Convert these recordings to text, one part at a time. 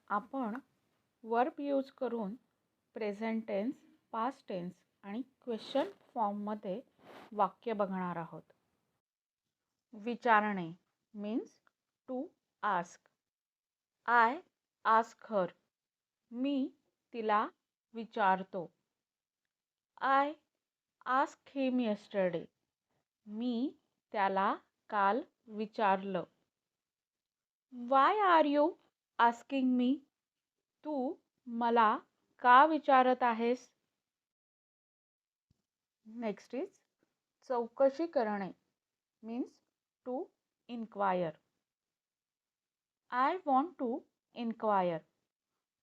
आपण verb use करून present tense, past tense आणि क्वेश्चन फॉर्ममध्ये वाक्य बघणार आहोत. विचारणे means to ask. I ask her. मी तिला विचारतो. I ask him yesterday. मी त्याला काल विचारलं. Why are you asking me. तू मला का विचारत आहेस? नेक्स्ट इज चौकशी करणे means to enquire. I want to enquire.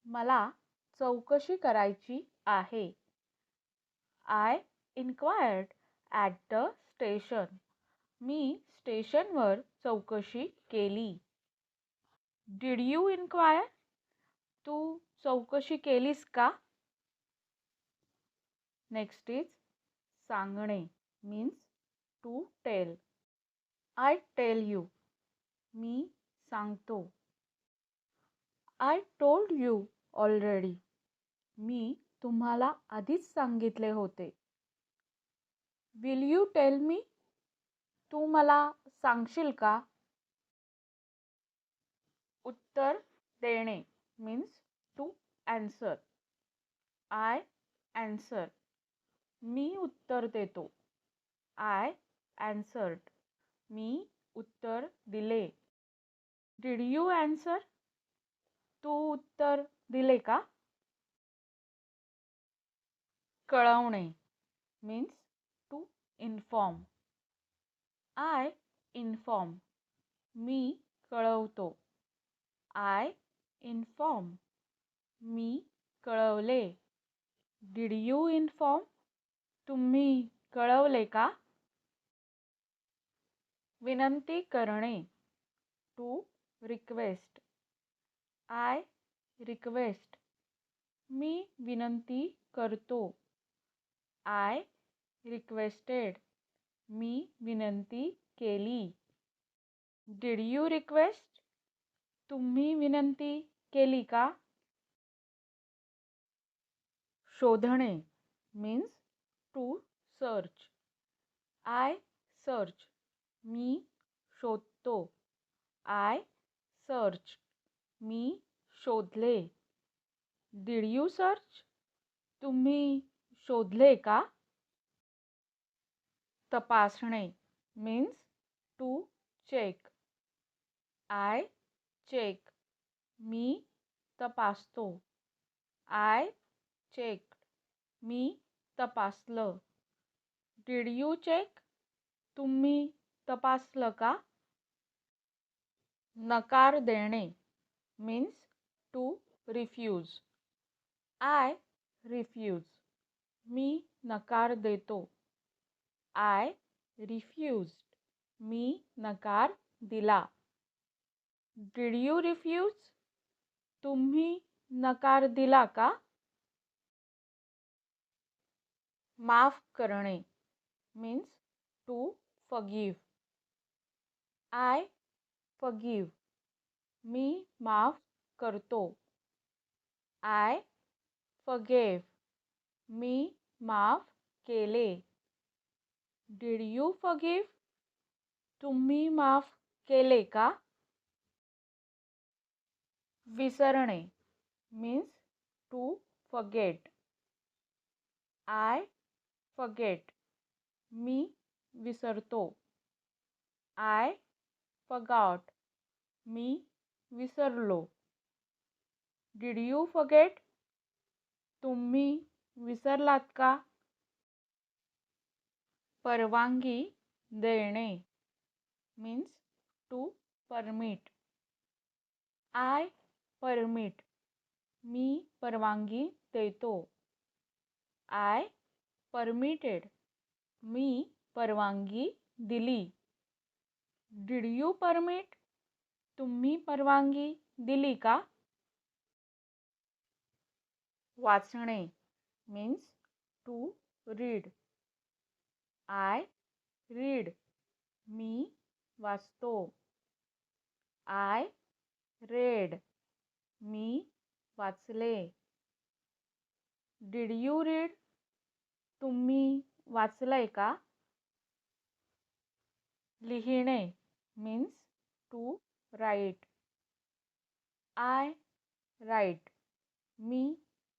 मला चौकशी करायची आहे. I enquired at the station. मी स्टेशनवर चौकशी केली. Did you inquire. तू चौकशी केलीस का? नेक्स्ट इज सांगणे means to tell. I tell you. मी सांगतो. I told you already. मी तुम्हाला आधीच सांगितले होते. Will you tell me. तू मला सांगशील का? उत्तर देणे means to answer. I answer. मी उत्तर देतो. आय ॲन्सर्ड. मी उत्तर दिले. Did you answer. तू उत्तर दिले का? कळवणे means to inform. I inform. मी कळवतो. I inform. मी कळवले. Did you inform. तुम्ही कळवले का? विनंती करणे टू रिक्वेस्ट. I request. मी विनंती करतो. I requested. मी विनंती केली. Did you request. तुम्ही विनंती केली का? शोधणे means to search. I search. मी शोधतो. I search. मी शोधले. Did you search. तुम्ही शोधले का? तपासणे means to check. I check. मी तपासतो. I check. मी तपासलं. Did you check. तुम्ही तपासलं का? नकार देणे means to refuse. I refuse. मी नकार देतो. I refused. मी नकार दिला. Did you refuse. तुम्ही नकार दिला का? माफ करणे means to forgive. I forgive. मी माफ करतो. I forgave. मी माफ केले. Did you forgive. तुम्ही माफ केले का? विसरणे means to forget. I forget. मी विसरतो. I forgot. मी विसरलो. Did you forget. तुम्ही विसरलात का? परवानगी देणे means to permit. I permit. मी परवानगी देतो. I permitted. मी परवानगी दिली. Did you permit. तुम्ही परवानगी दिली का? वाचणे means to read. I read. मी वाचतो. I read. मी वाचले. Did you read? तुम्ही वाचलंय का? लिहिणे means to write. I write. मी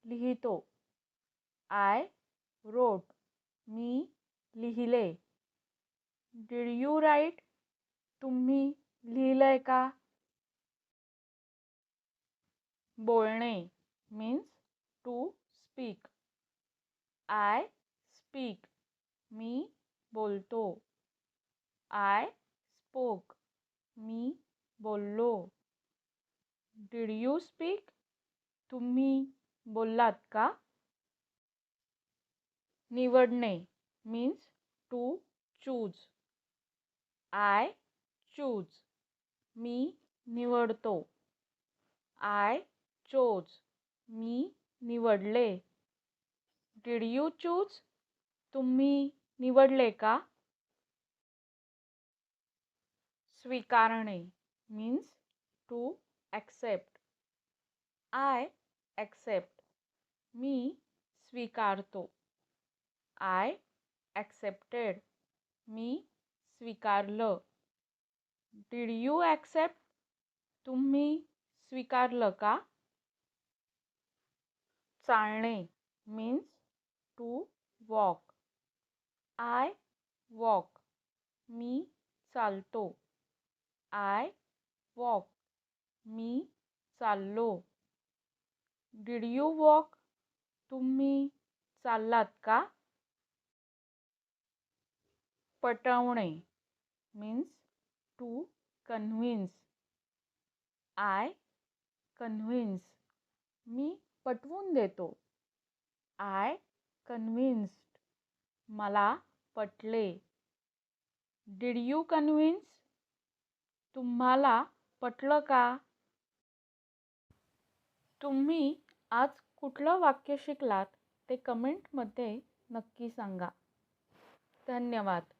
लिहितो. I wrote. मी लिहिले. Did you write? तुम्ही लिहिलंय का? बोलणे means to speak. I speak. मी बोलतो. I spoke. मी बोललो. Did you speak? तुम्ही बोललात का? निवडणे means to choose. I choose. मी निवडतो. I chose. मी निवडले. Did you choose? तुम्ही निवडले का? स्वीकारणे means to accept. I accept. मी स्वीकारतो. I accepted. मी स्वीकारलं. Did you accept? तुम्ही स्वीकारलं का? चालणे means to walk. I walk. मी चालतो. I walk. मी चाललो. Did you walk? तुम्ही चाललात का? पटवणे means to convince. I convince. मी पटवून देतो. I convinced. मला पटले. Did you convince? तुम्हाला पटलं का? तुम्ही आज कुठलं वाक्य शिकलात ते कमेंटमध्ये नक्की सांगा. धन्यवाद.